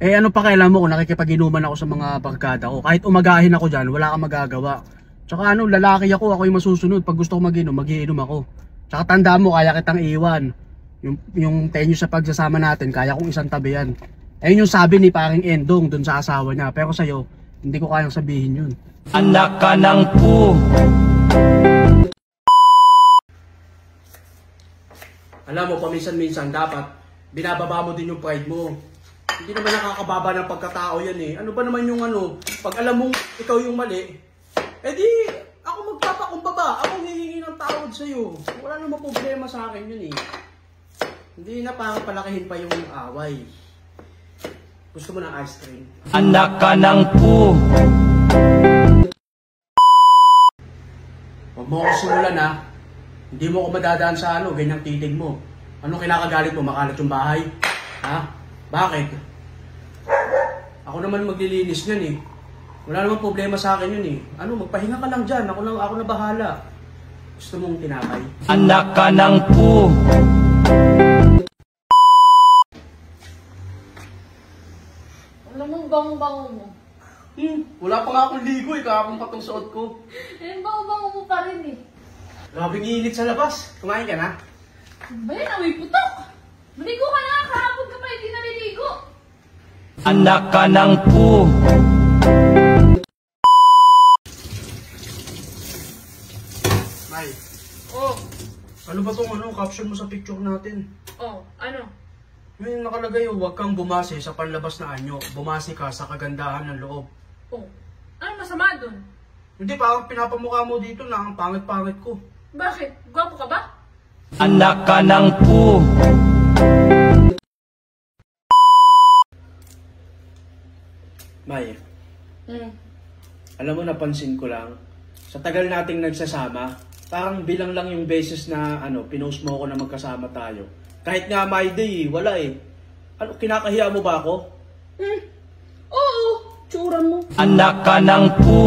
Eh ano pa kailan mo kung nakikipag-inuman ako sa mga barkada ko? Kahit umagahin ako dyan, wala kang magagawa. Tsaka ano, lalaki ako yung masusunod. Pag gusto ko mag-inom, magiinom ako. Tsaka tandaan mo, kaya kitang iwan. Yung tenyo sa pagsasama natin, kaya kong isang tabi yan. Ayun yung sabi ni paring Endong dun sa asawa niya. Pero sa'yo, hindi ko kayang sabihin yun. Anak ka ng pu. Alam mo, paminsan-minsan dapat binababa mo din yung pride mo. Hindi naman nakakababa ng pagkatao yan eh. Ano ba naman yung ano, pag alam mong ikaw yung mali, edi ako magpapakumbaba, ako hihingi ng tawad sa'yo. Wala namang problema sa akin yun eh. Hindi na para palakihin pa yung away. Gusto mo ng ice cream? Anak ka ng pu. Huwag mo ako simulan ha. Hindi mo ako madadaan sa ano, ganyang titig mo. Ano kinakagalit mo? Makalat yung bahay? Ha? Bakit? Ako naman maglilinis niyan eh. Wala namang problema sa akin yun eh. Ano, magpahinga ka lang dyan. Ako na bahala. Gusto mong tinapay? Anak ka ng pu. Alam mo, bango-bango mo. Wala pa nga akong ligo eh. Kahapon pa itong suot ko. Eh, bango-bango mo pa rin eh. Grabing init sa labas. Kumain ka na? Ba yan, amoy putok. Maligo ka na, kahapon ka pa hindi naliligo. Anak ka ng pu. May, Oh, ano ba tong ano, caption mo sa picture natin? ano? May nakalagay, huwag kang bumase sa panlabas na anyo. Bumase ka sa kagandahan ng loob. Oh, ano masama dun? Hindi, parang pinapamukha mo dito na ang pangit-pangit ko. Bakit? Gwapo ka ba? Anak ka ng pu. May, alam mo, napansin ko lang, sa tagal nating nagsasama, parang bilang lang yung beses na ano, pinost mo ako na magkasama tayo. Kahit nga my day, wala eh. Ano, kinakahiya mo ba ako? Oo, tsura mo. Anak ka ng pu.